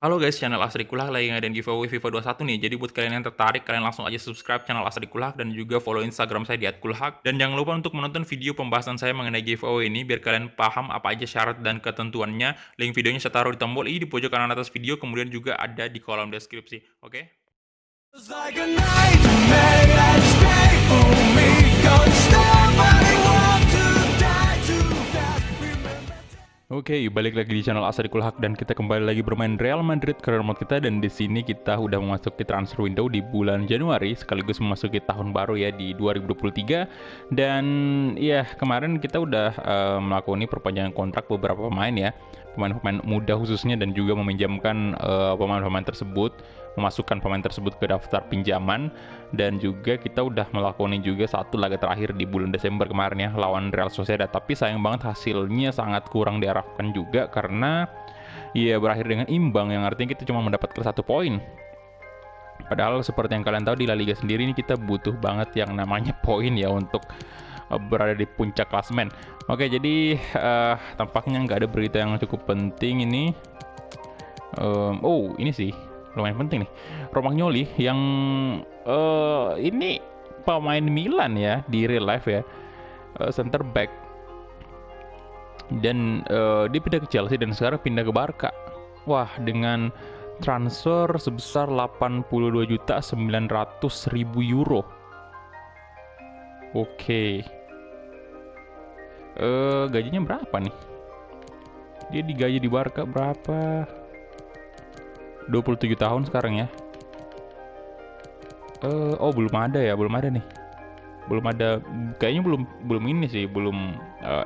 Halo guys, channel Asri Kulak lagi ngadain giveaway FIFA 21 nih. Jadi buat kalian yang tertarik, kalian langsung aja subscribe channel Asri Kulak dan juga follow Instagram saya di @kulhak. Dan jangan lupa untuk menonton video pembahasan saya mengenai giveaway ini biar kalian paham apa aja syarat dan ketentuannya. Link videonya saya taruh di tombol i di pojok kanan atas video, kemudian juga ada di kolom deskripsi. Oke? It's like a nightmare that's painful me. Don't stop, I want to die too fast. Remember. Oke, balik lagi di channel Asri Kulhak dan kita kembali lagi bermain Real Madrid career mode kita, dan di sini kita udah memasuki transfer window di bulan Januari sekaligus memasuki tahun baru ya di 2023. Dan ya kemarin kita udah melakukan perpanjangan kontrak beberapa pemain ya, pemain-pemain muda khususnya, dan juga meminjamkan pemain-pemain tersebut, memasukkan pemain tersebut ke daftar pinjaman. Dan juga kita udah melakukan juga satu laga terakhir di bulan Desember kemarin ya lawan Real Sociedad, tapi sayang banget hasilnya sangat kurang diharapkan juga karena ya berakhir dengan imbang, yang artinya kita cuma mendapatkan 1 poin. Padahal seperti yang kalian tahu di La Liga sendiri ini kita butuh banget yang namanya poin ya untuk berada di puncak klasemen. Oke, jadi tampaknya nggak ada berita yang cukup penting ini. Oh, ini sih lumayan penting nih. Romagnoli yang ini pemain Milan ya di real life ya, center back, dan dia pindah ke Chelsea dan sekarang pindah ke Barca. Wah, dengan transfer sebesar 82.900.000 euro. Oke. Gajinya berapa nih? Dia digaji di Barca berapa? 27 tahun sekarang ya. Oh, belum ada nih. Belum ada, kayaknya belum ini sih, belum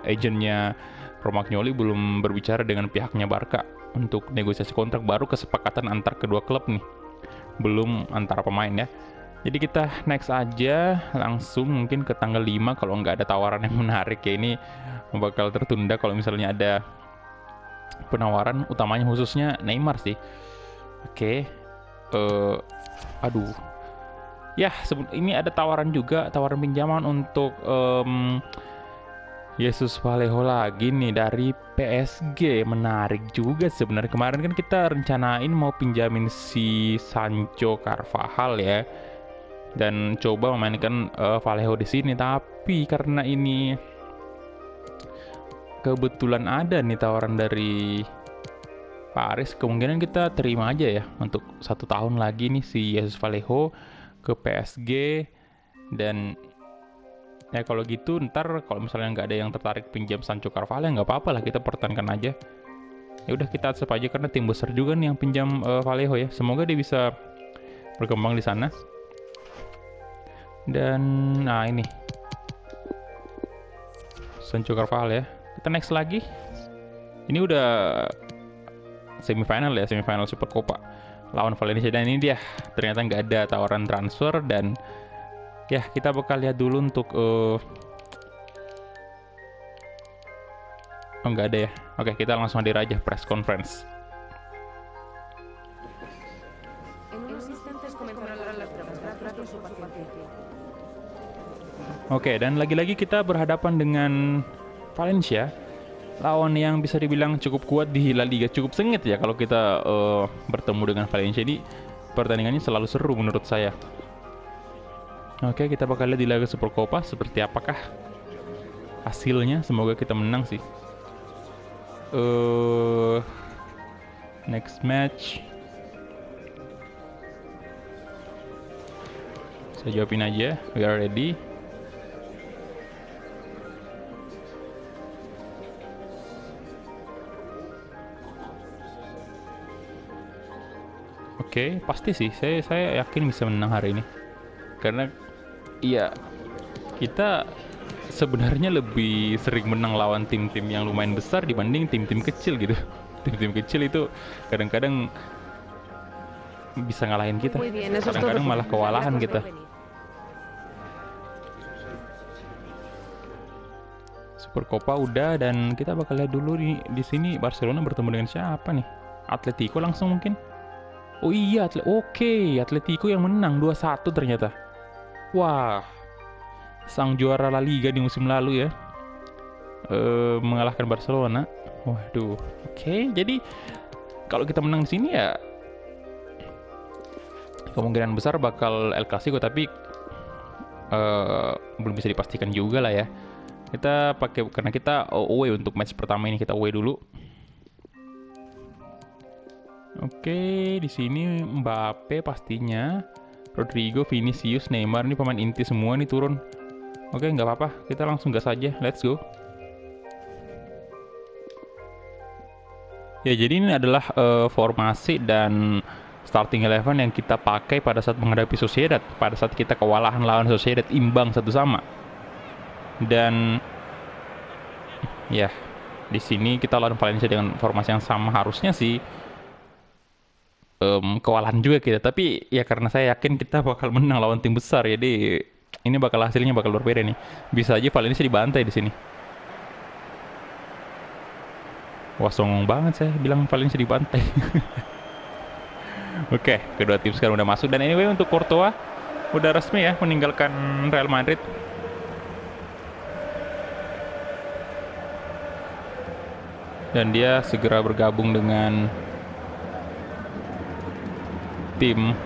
agentnya Romagnoli belum berbicara dengan pihaknya Barca untuk negosiasi kontrak, baru kesepakatan antar kedua klub nih. Belum antara pemain ya. Jadi kita next aja langsung mungkin ke tanggal 5 kalau nggak ada tawaran yang menarik ya. Ini bakal tertunda kalau misalnya ada penawaran, utamanya khususnya Neymar sih. Oke. Aduh. Ya, ini ada tawaran juga, tawaran pinjaman untuk Jesus Vallejo lagi nih dari PSG. Menarik juga sebenarnya. Kemarin kan kita rencanain mau pinjamin si Sancho Carvajal ya, dan coba memainkan Vallejo di sini, tapi karena ini kebetulan ada nih tawaran dari Paris, kemungkinan kita terima aja ya untuk 1 tahun lagi nih si Jesus Vallejo ke PSG. Dan ya kalau gitu ntar kalau misalnya nggak ada yang tertarik pinjam Sancho Carvalho, nggak apa-apa lah, kita pertahankan aja. Ya udah, kita accept aja karena tim besar juga nih yang pinjam Vallejo ya. Semoga dia bisa berkembang di sana. Dan nah ini Sancho Carvalho ya. Kita next lagi. Ini udah semifinal ya, semifinal Super Copa lawan Valencia, dan ini dia ternyata nggak ada tawaran transfer. Dan ya kita bakal lihat dulu untuk oh, nggak ada ya. Oke, kita langsung hadir aja press conference. En unos instantes comenzarán las pruebas. Gracias por su paciencia. Oke, dan lagi-lagi kita berhadapan dengan Valencia, lawan yang bisa dibilang cukup kuat di La Liga. Cukup sengit ya kalau kita bertemu dengan Valencia. Ini pertandingannya selalu seru menurut saya. Oke, kita bakal lihat di laga Super Copa seperti apakah hasilnya. Semoga kita menang sih. Next match. Saya jawabin aja. We are ready. Oke, pasti sih. Saya yakin bisa menang hari ini. Karena iya, kita sebenarnya lebih sering menang lawan tim-tim yang lumayan besar dibanding tim-tim kecil gitu. Tim-tim kecil itu kadang-kadang bisa ngalahin kita. Muy bien, eso es todo. Kadang-kadang malah kewalahan Gracias kita. por venir. Super Copa udah, dan kita bakal lihat dulu di sini Barcelona bertemu dengan siapa nih? Atletico langsung mungkin. Oh iya, oke, Atletico yang menang 2-1 ternyata. Wah, sang juara La Liga di musim lalu ya, mengalahkan Barcelona. Waduh, oke, jadi kalau kita menang di sini ya kemungkinan besar bakal El Clasico, tapi belum bisa dipastikan juga lah ya. Kita pakai karena kita away untuk match pertama ini, kita away dulu. Oke, di sini Mbappe pastinya, Rodrigo, Vinicius, Neymar, ini pemain inti semua nih turun. Oke, nggak apa-apa, kita langsung gas aja, let's go. Ya, jadi ini adalah formasi dan starting 11 yang kita pakai pada saat menghadapi Sociedad, pada saat kita kewalahan lawan Sociedad imbang 1-1. Dan ya, di sini kita lawan Valencia dengan formasi yang sama, harusnya sih kewalahan juga kita, tapi ya karena saya yakin kita bakal menang lawan tim besar, jadi ini bakal hasilnya bakal berbeda nih. Bisa aja Valencia dibantai di sini. Wah, songong banget saya bilang Valencia dibantai. Oke, kedua tim sekarang udah masuk, dan anyway untuk Courtois udah resmi ya meninggalkan Real Madrid. Dan dia segera bergabung dengan tim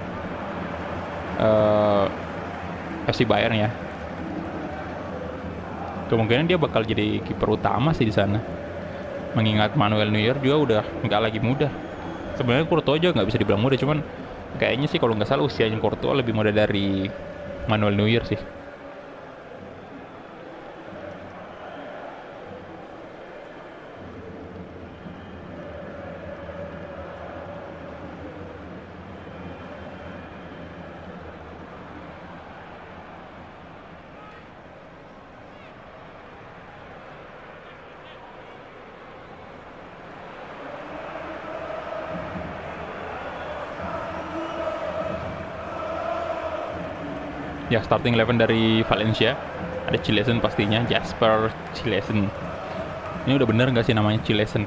FC Bayern ya. Kemungkinan dia bakal jadi kiper utama sih di sana. Mengingat Manuel Neuer juga udah nggak lagi muda. Sebenarnya Courtois juga nggak bisa dibilang muda, cuman kayaknya sih kalau nggak salah usianya Courtois lebih muda dari Manuel Neuer sih. Ya, starting 11 dari Valencia. Ada Chilesen pastinya, Jasper Chilesen. Ini udah bener nggak sih namanya Chilesen?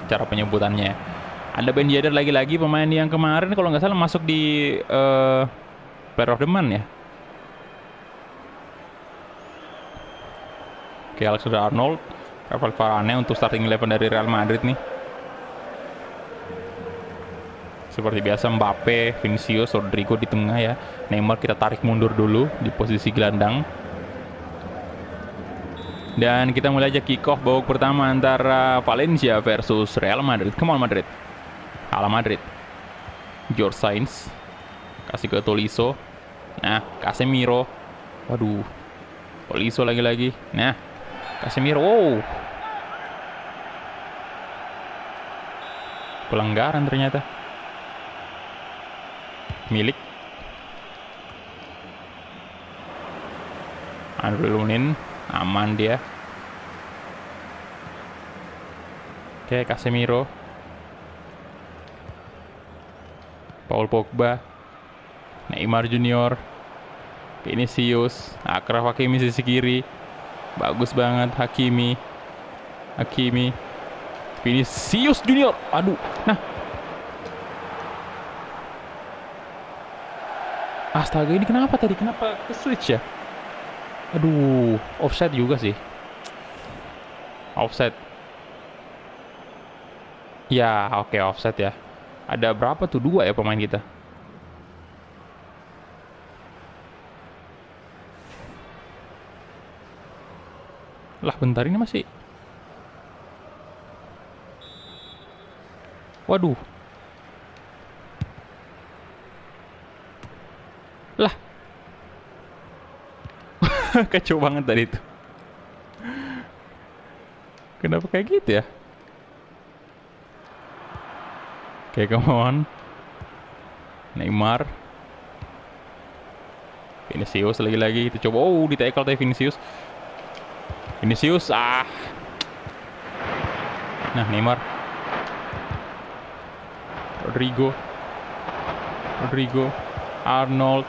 Cara penyebutannya. Ada Ben Yedder lagi-lagi, pemain yang kemarin kalau nggak salah masuk di Player of the Month ya. Oke, Alexander-Arnold, Rafael Varane untuk starting 11 dari Real Madrid nih. Seperti biasa Mbappe, Vinicius, Rodrigo di tengah ya. Neymar kita tarik mundur dulu di posisi gelandang. Dan kita mulai aja kick off babak pertama antara Valencia versus Real Madrid. Come on Madrid. Ala Madrid. George Sainz kasih ke Tolisso. Nah, Casemiro. Waduh. Tolisso lagi-lagi. Nah, Casemiro. Wow. Pelanggaran ternyata. Milik Andre Lunin, aman dia. Oke, Casemiro, Paul Pogba, Neymar Junior, Vinicius, Achraf Hakimi sisi kiri, bagus banget Hakimi, Vinicius Junior, aduh, nah. Astaga, ini kenapa tadi? Kenapa ke switch ya? Aduh, offside juga sih. Offside. Ya, oke, offside ya. Ada berapa tuh? 2 ya pemain kita. Lah, bentar ini masih. Waduh. Lah. Kacau banget tadi itu. Kenapa kayak gitu ya? Oke, come on. Neymar. Vinicius lagi-lagi. Kita coba. Oh, di tackle tadi Vinicius. Ah. Nah, Neymar. Rodrigo. Arnold.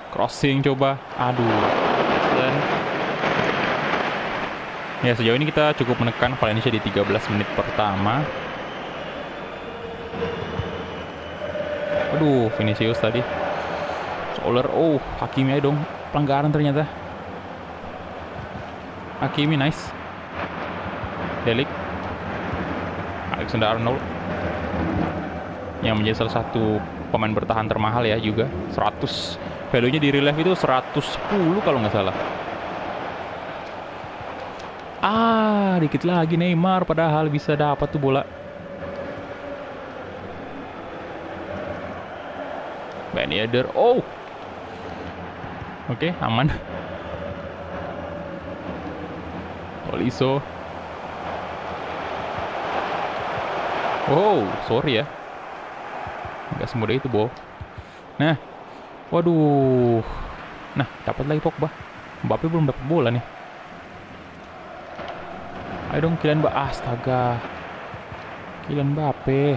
Crossing coba. Aduh. Dan ya, sejauh ini kita cukup menekan Valencia di 13 menit pertama. Aduh, Vinicius tadi. Soler. Oh, Hakimi aja dong. Pelanggaran ternyata. Hakimi nice. Delik. Alexander-Arnold. yang menjadi salah satu pemain bertahan termahal ya juga. 100 value-nya di real life itu 110 kalau nggak salah. Dikit lagi Neymar padahal bisa dapat tuh bola. Ben Yedder. Oke, aman. Tolisso. Sorry ya. Nggak semudah itu, Bo. Nah. Waduh. Nah, dapat lagi Pogba. Mbappe belum dapat bola nih. Ayo dong Kylian Mbappe. Astaga. Kylian Mbappe.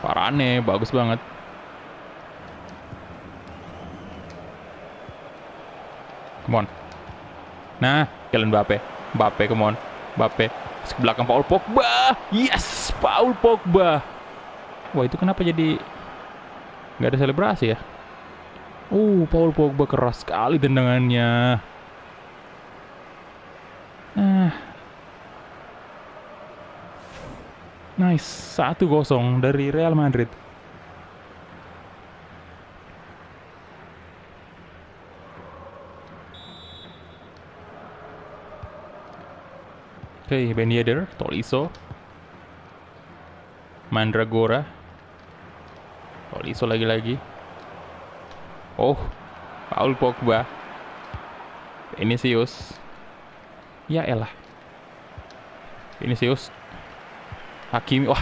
Varane, bagus banget. Come on. Nah, Kylian Mbappe. Mbappe, come on. Mbappe. Ke belakang Paul Pogba. Yes, Paul Pogba. Wah, itu kenapa jadi nggak ada selebrasi ya? Paul Pogba keras sekali tendangannya. Nice, 1-0 dari Real Madrid. Oke, Ben Yedder, Tolisso, Mandragora, Tolisso lagi-lagi. Paul Pogba, Vinicius. Ya elah. Vinicius. Hakimi, wah.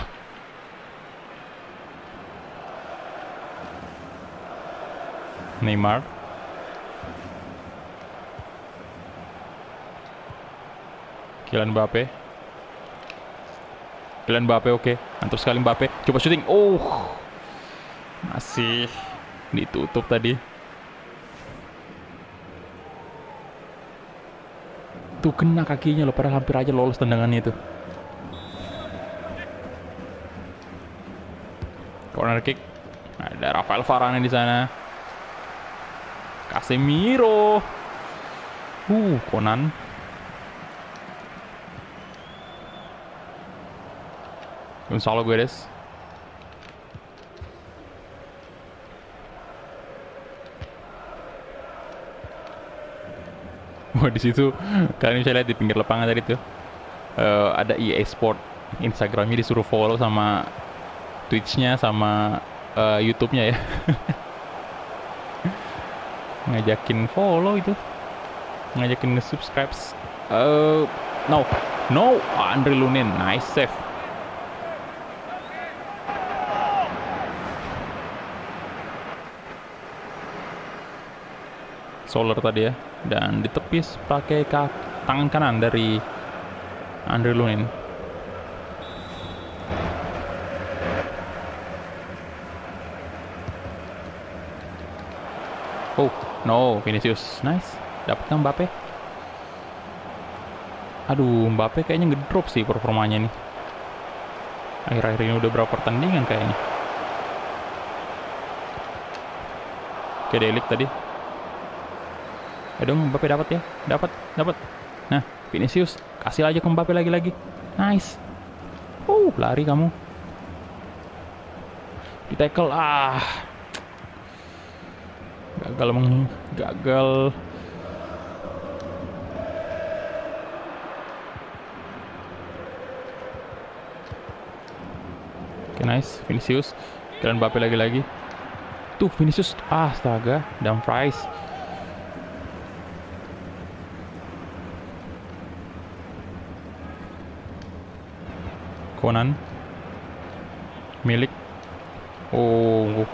Neymar. Kylian Mbappe. Oke. Mantap sekali Mbappe. Coba syuting. Masih ditutup tadi. Tuh kena kakinya loh, padahal hampir aja lolos tendangannya itu. Corner kick. Ada Rafael Varane di sana. Casemiro. Conan. Gonzalo Guedes. Di situ kalian bisa lihat di pinggir lapangan tadi tuh ada EA Sport. Instagramnya disuruh follow sama Twitch-nya sama YouTube-nya ya. Ngajakin follow itu. Ngajakin nge-subscribe. No. Andre Lunin, nice save. Soler tadi ya, dan ditepis pakai tangan kanan dari Andre Lunin. No, Vinicius, nice. Dapat kan Mbappe? Aduh, Mbappe kayaknya ngedrop sih performanya nih. Akhir-akhir ini udah berapa pertandingan kayaknya. Oke, Delik tadi. Aduh, Mbappe dapat ya. Dapat. Nah, Vinicius kasih aja ke Mbappe lagi-lagi. Nice. Lari kamu. Di tackle. Gagal. Oke, nice. Vinicius. Kylian Mbappe lagi-lagi. Tuh, Vinicius. Astaga. Dumfries. Conan. Milik. Wow.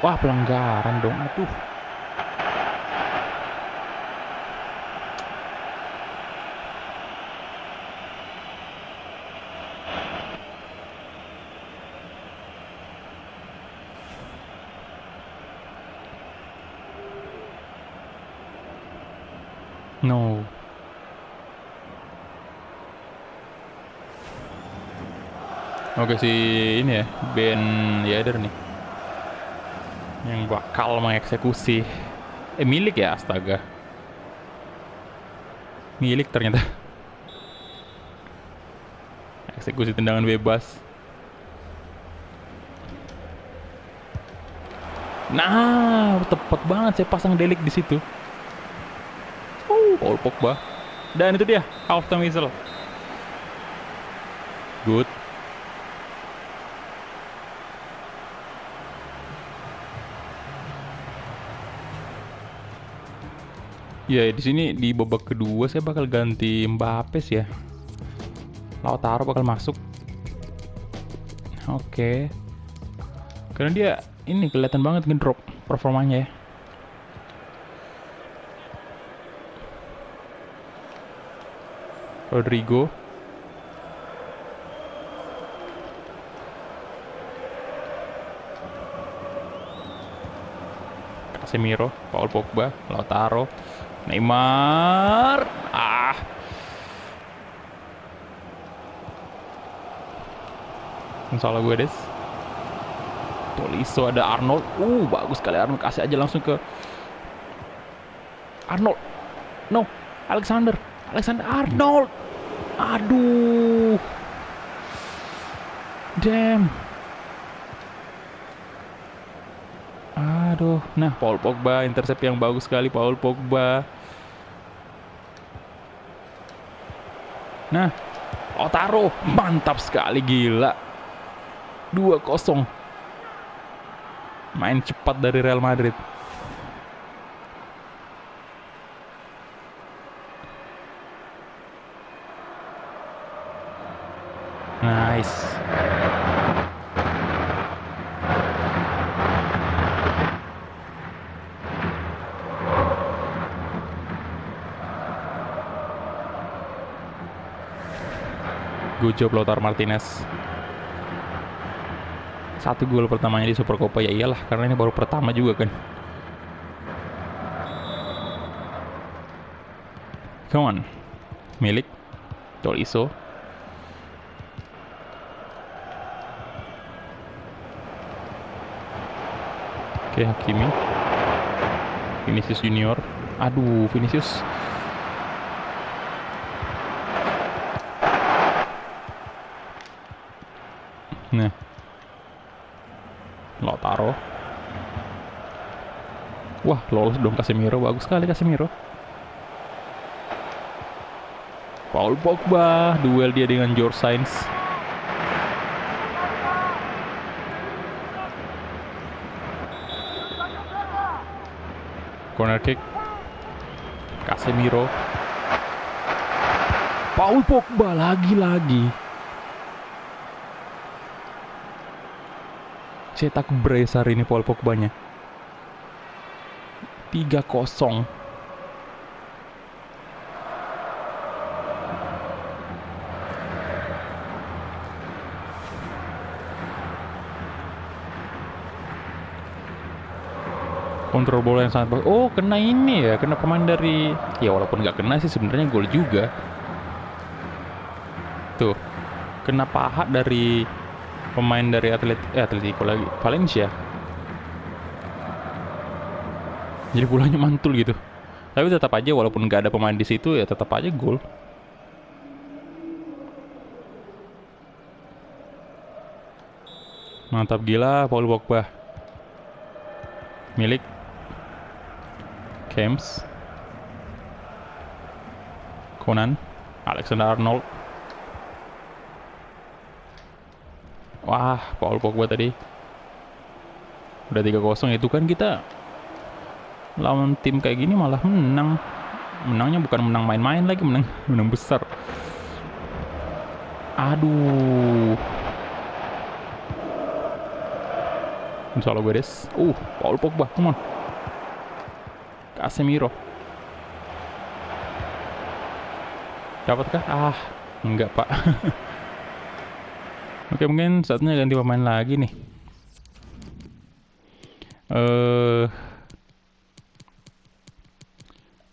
Wah, pelanggaran dong. Aduh. No. Oke, si ini ya, Ben Yedder nih yang bakal mengeksekusi. Milik ya, astaga. Milik ternyata. Eksekusi tendangan bebas. Nah, tepat banget saya pasang Delik di situ. Paul Pogba. Dan itu dia, halftime whistle. Good. Ya, di sini di babak kedua saya bakal ganti Mbappe sih ya. Lautaro bakal masuk. Oke. Karena dia ini kelihatan banget ngedrop performanya ya. Rodrigo. Casemiro, Paul Pogba, Lautaro, Neymar. Gonzalo Guedes. Tolisso, ada Arnold. Bagus sekali Arnold, kasih aja langsung ke Arnold. No, Alexander Arnold. Aduh. Damn. Aduh. Nah, Paul Pogba intercept yang bagus sekali Paul Pogba. Nah, Lautaro mantap sekali, gila. 2-0. Main cepat dari Real Madrid. Nice. Good job Lautaro Martinez. 1 gol pertamanya di Super Copa, ya iyalah karena ini baru pertama juga kan. Come on. Milik Tolisso. Oke, Hakimi. Vinicius Junior. Aduh, Vinicius. Nah, Lautaro. Wah, lolos dong Casemiro. Bagus sekali Casemiro. Paul Pogba. Duel dia dengan George Sainz. Corner kick. Casemiro. Paul Pogba lagi-lagi. Cetak brace hari ini Paul Pogba-nya. 3-0. Kontrol bola yang sangat bagus. Oh, kena ini ya, kena pemain dari... Ya walaupun nggak kena sih sebenarnya gol juga. Tuh, kena paha dari pemain dari Atletico lagi, Valencia. Jadi bolanya mantul gitu. Tapi tetap aja walaupun nggak ada pemain di situ ya tetap aja gol. Mantap gila Paul Pogba. Milik James. Conan, Alexander Arnold. Wah, Paul Pogba tadi. Udah 3-0 itu kan kita lawan tim kayak gini malah menang. Menangnya bukan menang main-main lagi, menang besar. Aduh. Gonzalo Guedes. Paul Pogba, come on. Casemiro. Dapatkah? Enggak, Pak. Oke, mungkin saatnya ganti pemain lagi nih.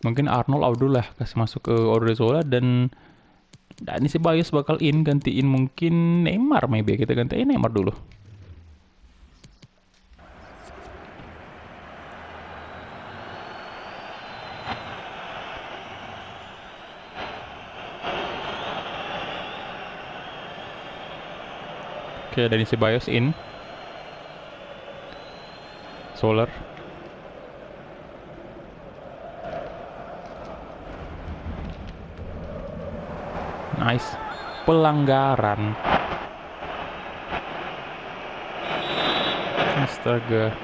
Mungkin Arnold Abdul lah kasih masuk ke Odriozola dan Dani Ceballos bakal gantiin mungkin Neymar, maybe kita gantiin Neymar dulu. Oke, Dani Ceballos in. Solar. Nice. Pelanggaran. Astaga.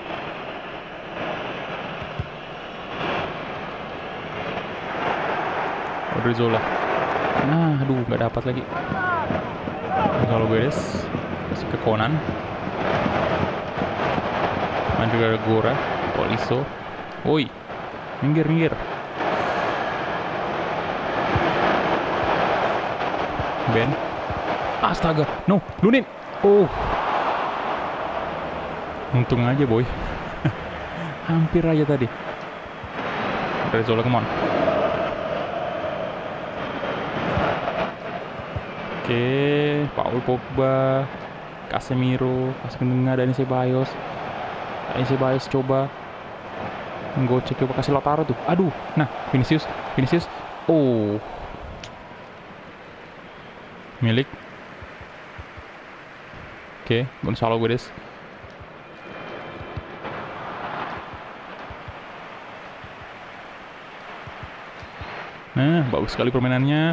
Odriozola. Nah, aduh, nggak dapat lagi. Kalau beres, masih ke Conan. Mandragora, Poliso. Woi, minggir. Ben. Astaga, no, Lunin. Oh. Untung aja, boy. Hampir aja tadi. Odriozola, come on. Oke, Paul Pogba, Casemiro, pas tengah Dani Ceballos. Dani Ceballos coba menggocek, coba kasih Lautaro tuh. Aduh, nah Vinicius. Oh, milik. Oke, Gonzalo Guedes. Nah, bagus sekali permainannya.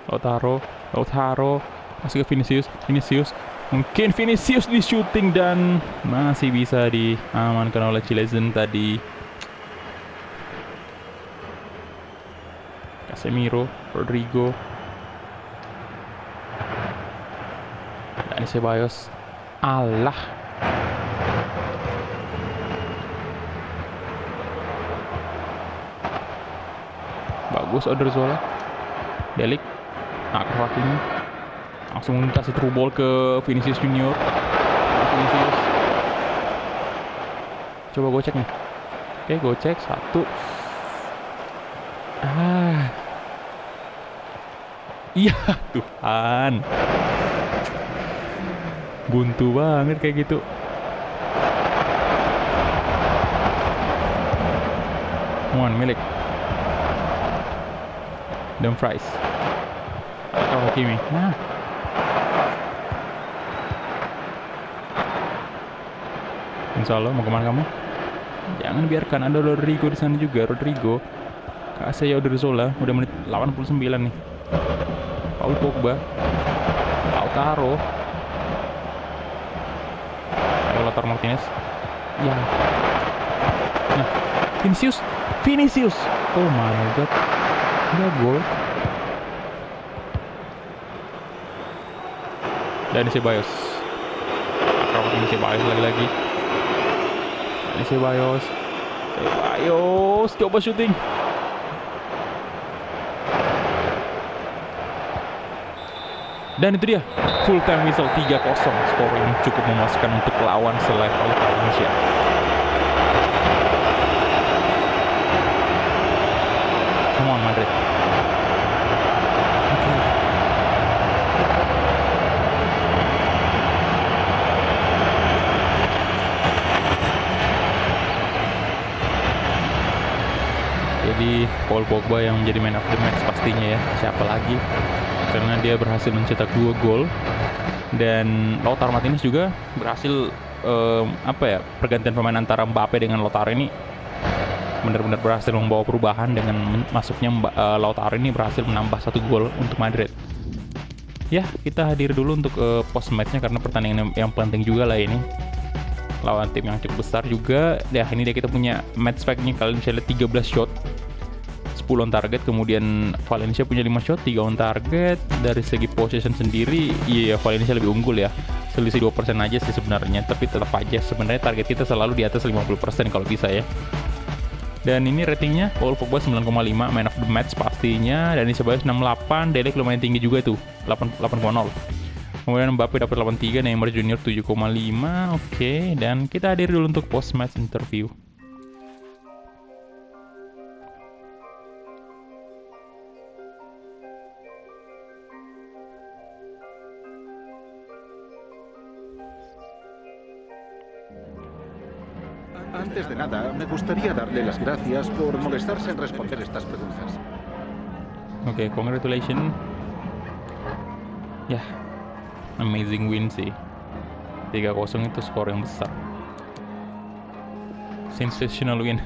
Lautaro, masih ke Vinicius. Mungkin Vinicius di shooting dan masih bisa diamankan oleh Chilezen tadi. Casemiro, Rodrigo, Dani Ceballos. Allah. Bagus Odriozola. Delik. Akraf ini langsung kasih through ball ke Vinicius Junior. Vinicius coba gocek nih. Oke, gocek satu. Iya, Tuhan, buntu banget kayak gitu. Milik Dumfries. Hakimi. Nah. Gonzalo, mau kemana kamu? Jangan biarkan ada Rodrigo di sana juga. Rodrigo. Kasih Odriozola. Udah menit 89 nih. Paul Pogba. Lautaro. Lautaro Martinez. Ya. Nah. Vinicius. Oh my god. Udah gol. Dani Ceballos. Lagi. Dani Ceballos. Coba syuting. Dan itu dia, full time whistle 3-0. Skor yang cukup memuaskan untuk lawan selevel Valencia. Come on, Madrid. Jadi Paul Pogba yang menjadi man of the match pastinya ya. Siapa lagi? Karena dia berhasil mencetak 2 gol. Dan Lautaro Martinez juga berhasil pergantian pemain antara Mbappe dengan Lautaro ini benar-benar berhasil membawa perubahan. Dengan masuknya Lautaro ini berhasil menambah 1 gol untuk Madrid. Ya, kita hadir dulu untuk post matchnya karena pertandingan yang penting juga lah ini. Lawan tim yang cukup besar juga. Ya, ini dia kita punya match pack-nya. Kalian bisa lihat 13 shot, 10 on target, kemudian Valencia punya 5 shot, 3 on target. Dari segi possession sendiri, iya Valencia lebih unggul ya. Selisih 2% aja sih sebenarnya, tapi tetap aja sebenarnya target kita selalu di atas 50% kalau bisa ya. Dan ini ratingnya Paul Pogba 9,5, man of the match pastinya. Dani Ceballos 68, Delik lumayan tinggi juga tuh, 8,0. Kemudian Mbappe dapat 83, Neymar Junior 7,5. Oke, dan kita hadir dulu untuk post match interview. Antes de nada, me gustaría darle las gracias por molestarse en responder estas preguntas. Oke, congratulations. Ya, amazing win sih. 3-0 itu skor yang besar. Sensational win.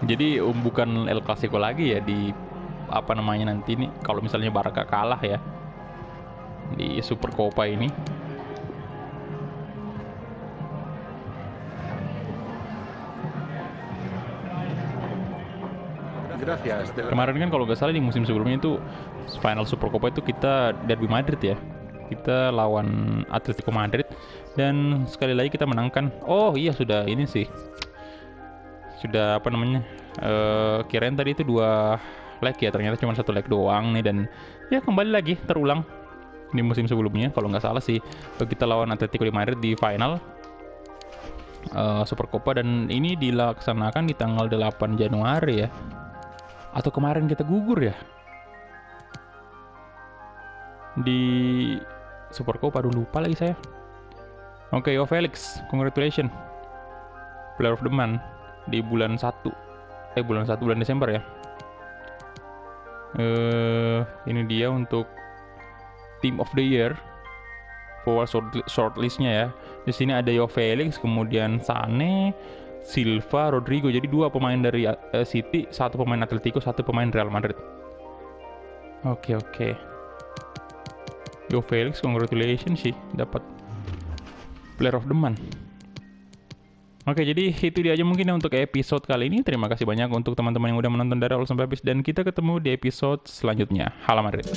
Jadi bukan El Clasico lagi ya di apa namanya nanti nih kalau misalnya Barca kalah ya di Super Copa ini. Gracias. De verdad. Kemarin kan kalau nggak salah di musim sebelumnya itu final Super Copa itu kita Derby Madrid ya. Kita lawan Atletico Madrid dan sekali lagi kita menangkan. Oh iya sudah ini sih. Sudah apa namanya? Kirain tadi itu 2 leg ya, ternyata cuma 1 leg doang nih dan ya kembali lagi terulang di musim sebelumnya kalau nggak salah sih kita lawan Atletico di Madrid di final Super Copa dan ini dilaksanakan di tanggal 8 Januari ya. Atau kemarin kita gugur ya di Super Copa, aduh lupa lagi saya. Oke, Joao Felix, congratulations, Player of the Month di bulan bulan Desember ya. Ini dia untuk Team of the Year forward shortlistnya ya. Di sini ada Joao Felix, kemudian Sane, Silva, Rodrigo. Jadi 2 pemain dari City, 1 pemain Atletico, 1 pemain Real Madrid. Oke. Joao Felix, congratulations sih dapat Player of the Month. Oke, jadi itu dia aja mungkin ya untuk episode kali ini. Terima kasih banyak untuk teman-teman yang udah menonton dari awal sampai habis dan kita ketemu di episode selanjutnya. Hala Madrid.